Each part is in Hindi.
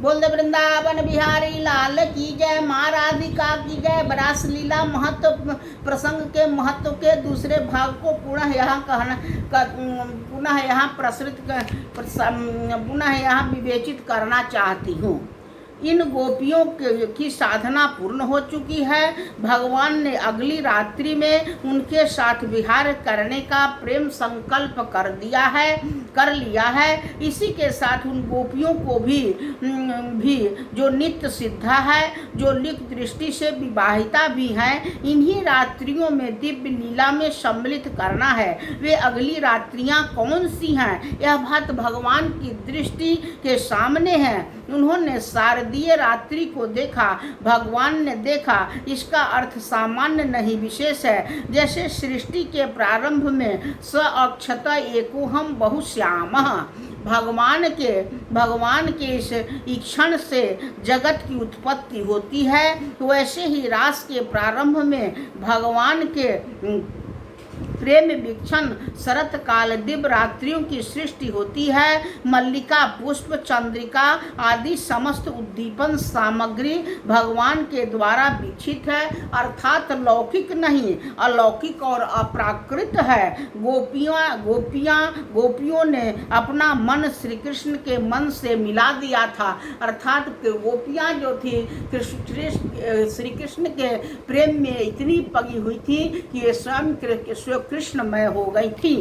बोल दे वृंदावन बिहारी लाल की जय, माँ राधिका की जय। रास लीला महत्व प्रसंग के महत्व के दूसरे भाग को पुनः यहाँ विवेचित करना चाहती हूँ। इन गोपियों की साधना पूर्ण हो चुकी है। भगवान ने अगली रात्रि में उनके साथ विहार करने का प्रेम संकल्प कर लिया है। इसी के साथ उन गोपियों को भी जो नित्य सिद्धा है, जो लिख दृष्टि से विवाहिता भी हैं, इन्हीं रात्रियों में दिव्य लीला में सम्मिलित करना है। वे अगली रात्रियां कौन सी हैं, यह बात भगवान की दृष्टि के सामने है। उन्होंने शारदीय रात्रि को देखा, भगवान ने देखा। इसका अर्थ सामान्य नहीं विशेष है। जैसे सृष्टि के प्रारंभ में स अक्षत एकोहम बहुश्यामः, भगवान के इस ईक्षण से जगत की उत्पत्ति होती है, वैसे ही रास के प्रारंभ में भगवान के प्रेम वीक्षण शरत काल दिव्य रात्रियों की सृष्टि होती है। मल्लिका, पुष्प, चंद्रिका आदि समस्त उद्दीपन सामग्री भगवान के द्वारा विकसित है, अर्थात लौकिक नहीं, अलौकिक और अप्राकृत है। गोपियों ने अपना मन श्री कृष्ण के मन से मिला दिया था, अर्थात गोपियाँ जो थी श्री कृष्ण के प्रेम में इतनी पगी हुई थी कि ये स्वयं कृष्णमय हो गई थी।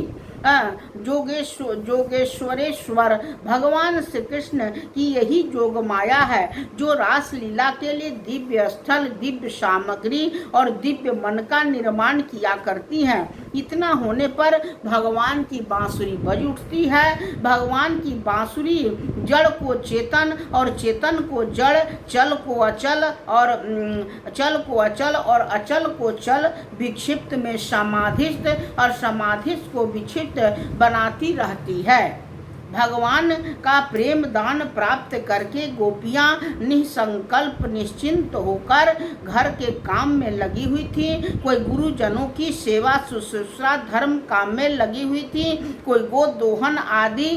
जोगेश्वरेश्वर भगवान श्री कृष्ण की यही जोग माया है, जो रास लीला के लिए दिव्य स्थल, दिव्य सामग्री और दिव्य मन का निर्माण किया करती हैं। इतना होने पर भगवान की बांसुरी बज उठती है। भगवान की बांसुरी जड़ को चेतन और चेतन को जड़, चल को अचल और अचल को चल, विक्षिप्त में समाधिस्थ और समाधिस्थ को विक्षिप्त बनाती रहती है। भगवान का प्रेम दान प्राप्त करके गोपियां निसंकल्प निश्चिंत होकर घर के काम में लगी हुई थी। कोई गुरुजनों की सेवा शुश्रूषा धर्म काम में लगी हुई थी, कोई गोदोहन आदि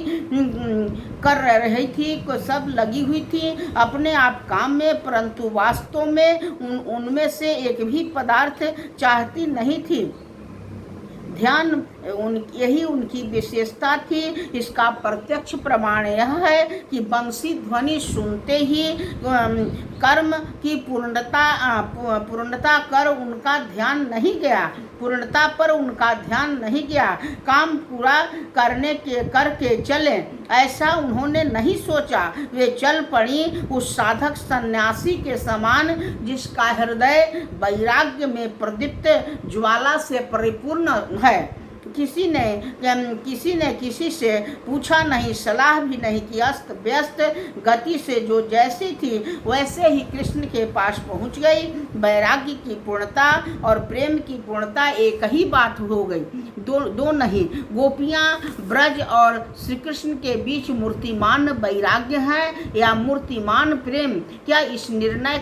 कर रही थी, कोई सब लगी हुई थी अपने आप काम में, परंतु वास्तव में उनमें से एक भी पदार्थ चाहती नहीं थी। ध्यान यही उनकी विशेषता थी। इसका प्रत्यक्ष प्रमाण यह है कि बंसी ध्वनि सुनते ही कर्म की पूर्णता कर उनका ध्यान नहीं गया, पूर्णता पर उनका ध्यान नहीं गया। काम पूरा करके चले, ऐसा उन्होंने नहीं सोचा। वे चल पड़ी उस साधक सन्यासी के समान, जिसका हृदय वैराग्य में प्रदीप्त ज्वाला से परिपूर्ण है। किसी ने किसी से पूछा नहीं, सलाह भी नहीं की, अस्त व्यस्त गति से जो जैसी थी वैसे ही कृष्ण के पास पहुंच गई। वैराग्य की पूर्णता और प्रेम की पूर्णता एक ही बात हो गई, दो नहीं। गोपियां ब्रज और श्री कृष्ण के बीच मूर्तिमान वैराग्य है या मूर्तिमान प्रेम, क्या इस निर्णय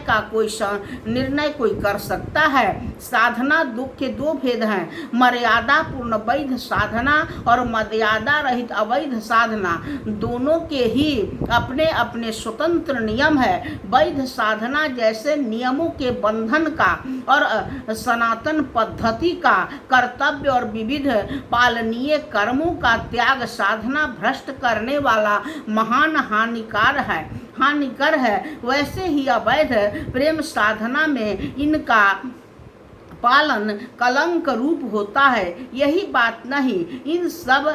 कोई कर सकता है? साधना दुख के दो भेद हैं, मर्यादा पूर्ण वैध साधना और मर्यादा रहित अवैध साधना। दोनों के ही अपने अपने स्वतंत्र नियम है। वैध साधना जैसे नियमों के बंधन का और सनातन पद्धति का कर्तव्य और विविध पालनीय कर्मों का त्याग साधना भ्रष्ट करने वाला महान हानिकर है, वैसे ही अवैध प्रेम साधना में इनका पालन कलंक रूप होता है। यही बात नहीं, इन सब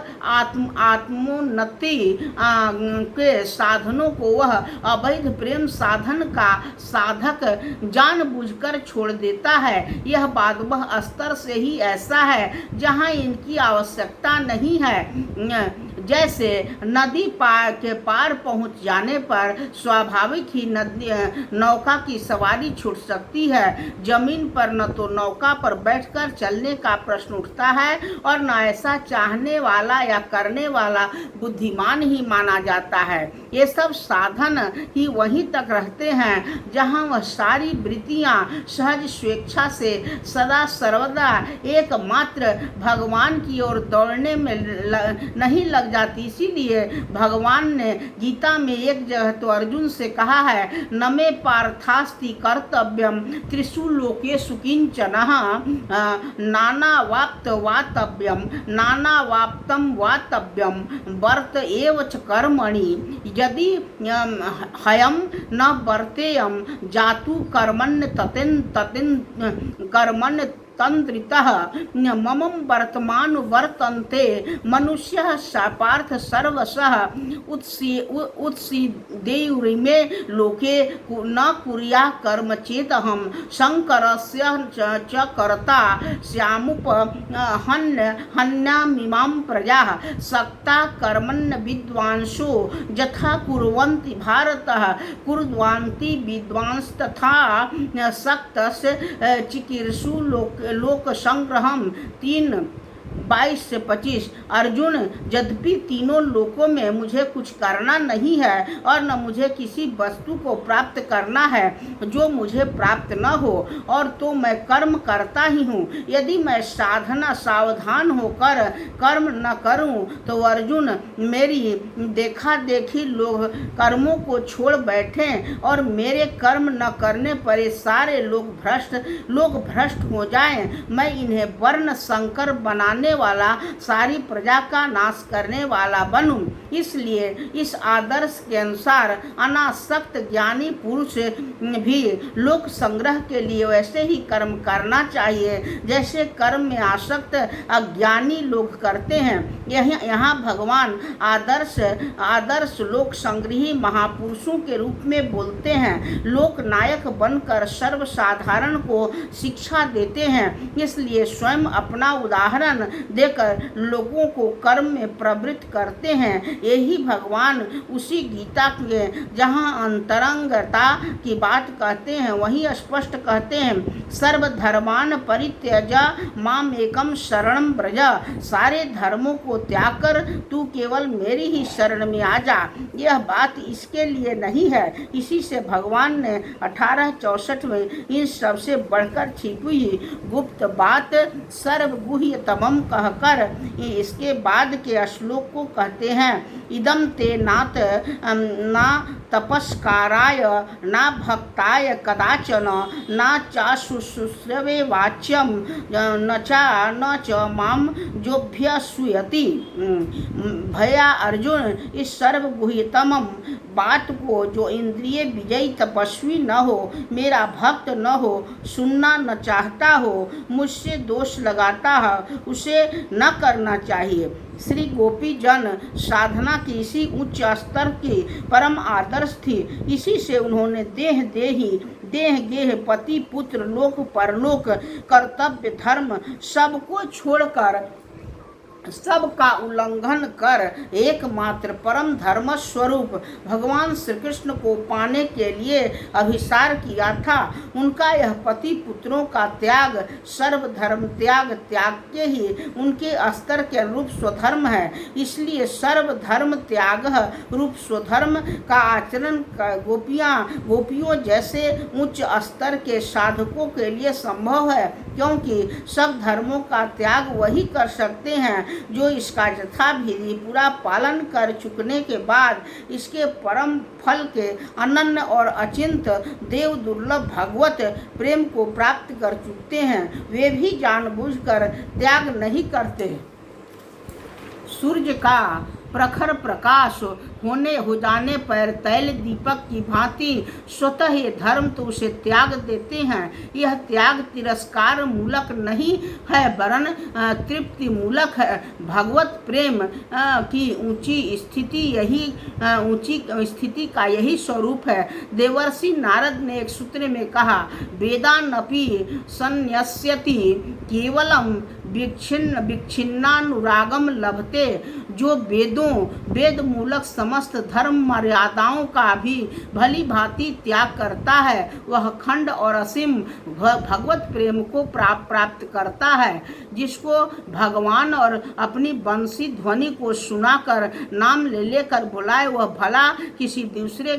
आत्मोन्नति के साधनों को वह अवैध प्रेम साधन का साधक जानबूझकर छोड़ देता है। यह बात वह स्तर से ही ऐसा है जहाँ इनकी आवश्यकता नहीं है। जैसे नदी के पार पहुंच जाने पर स्वाभाविक ही नौका की सवारी छूट सकती है। जमीन पर न तो नौका पर बैठकर चलने का प्रश्न उठता है और न ऐसा चाहने वाला या करने वाला बुद्धिमान ही माना जाता है। ये सब साधन ही वहीं तक रहते हैं जहाँ वह सारी वृत्तियाँ सहज स्वेच्छा से सदा सर्वदा एकमात्र भगवान की ओर दौड़ने में नहीं लग जाती। इसीलिए भगवान ने गीता में एक जगह तो अर्जुन से कहा है, न मे पार्थास्ति कर्तव्यम त्रिषु लोकेषु किंचनः नानावाप्त वातव्यम नानावाप्तम वातव्यम वर्त एव च कर्मणि यदि हयम न वर्तेयम जातु कर्मण्य ततिन कर्मण्य तंत्रितः मम वर्तमान वर्तन्ते मनुष्यः पार्थ सर्वशः उत्सीदेयुरिमे लोके न कुर्या कर्म चेदहं शंकरस्य च कर्ता स्यामुप हन्यामिमां प्रजाः सक्ता कर्मण्य विद्वांसो यथा कुर्वन्ति भारतः कुर्वन्ति विद्वांस्तथा सक्तस्य चिकीर्षु लोक संग्रहम 3:22 से 25। अर्जुन, यद्यपि तीनों लोकों में मुझे कुछ करना नहीं है और न मुझे किसी वस्तु को प्राप्त करना है जो मुझे प्राप्त न हो, और तो मैं कर्म करता ही हूँ। यदि मैं सावधान होकर कर्म न करूँ तो अर्जुन, मेरी देखा देखी लोग कर्मों को छोड़ बैठे और मेरे कर्म न करने पर ये सारे लोग भ्रष्ट हो जाएं। मैं इन्हें वर्ण संकर बनाने वाला, सारी प्रजा का नाश करने वाला बनूं। इसलिए इस आदर्श के अनुसार अनासक्त ज्ञानी पुरुष भी लोक संग्रह के लिए वैसे ही कर्म करना चाहिए जैसे कर्म में आसक्त अज्ञानी लोग करते हैं। यहाँ भगवान आदर्श लोक संग्रही महापुरुषों के रूप में बोलते हैं। लोक नायक बनकर सर्वसाधारण को शिक्षा देते हैं। इसलिए स्वयं अपना उदाहरण देकर लोगों को कर्म में प्रवृत्त करते हैं। यही भगवान उसी गीता के जहाँ अंतरंगता की बात कहते हैं वहीं स्पष्ट कहते हैं, सर्वधर्मान परित्यज माम एकम शरणं व्रज। सारे धर्मों को त्याग कर तू केवल मेरी ही शरण में आ जा। यह बात इसके लिए नहीं है। इसी से भगवान ने 1864 में इन सबसे बढ़कर छिपी हुई गुप्त बात सर्वगुह्यतमम कहकर इसके बाद के श्लोक को कहते हैं, इदम ते ना तपस्काराय ना भक्ताय कदाचन ना चाशुश्रवे वाच्यम न च माम जोभ्यसूयति। भैया अर्जुन, इस सर्वगुह्यतम बात को जो इंद्रिय विजयी तपस्वी न हो, मेरा भक्त न हो, सुनना न चाहता हो, मुझसे दोष लगाता है, उसे न करना चाहिए। श्री गोपी जन साधना की इसी उच्च स्तर की परम आदर्श थी। इसी से उन्होंने देह गेह पति पुत्र लोक परलोक कर्तव्य धर्म सबको छोड़कर सबका उल्लंघन कर एकमात्र परम धर्म स्वरूप भगवान श्री कृष्ण को पाने के लिए अभिसार किया था। उनका यह पति पुत्रों का त्याग सर्वधर्म त्याग के ही उनके स्तर के अनुरूप स्वधर्म है। इसलिए सर्वधर्म त्याग रूप स्वधर्म का आचरण गोपियों जैसे उच्च स्तर के साधकों के लिए संभव है, क्योंकि सब धर्मों का त्याग वही कर सकते हैं जो इसका यथाविधि पूरा पालन कर चुकने के बाद इसके परम फल के अनन्य और अचिंत देव दुर्लभ भगवत प्रेम को प्राप्त कर चुकते हैं। वे भी जानबूझकर त्याग नहीं करते। सूर्य का प्रखर प्रकाश हो जाने पर तैल दीपक की भांति स्वतः ये धर्म तो उसे त्याग देते हैं। यह त्याग तिरस्कार मूलक नहीं है वरन तृप्ति मूलक है। भगवत प्रेम की ऊंची स्थिति का यही स्वरूप है। देवर्षि नारद ने एक सूत्र में कहा, वेदानपि संन्यस्यति केवलम विच्छिन्नानुरागम लभते। जो वेद मूलक समस्त धर्म मर्यादाओं का भी भली भांति त्याग करता है, वह खंड और असीम भगवत प्रेम को प्राप्त करता है। जिसको भगवान और अपनी बंसी ध्वनि को सुनाकर नाम लेकर बुलाए, वह भला किसी दूसरे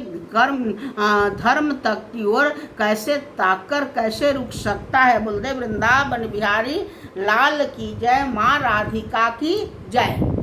धर्म तक की ओर कैसे ताककर कैसे रुक सकता है। बोलते वृंदावन बिहारी लाल की जय, माँ राधिका की जय।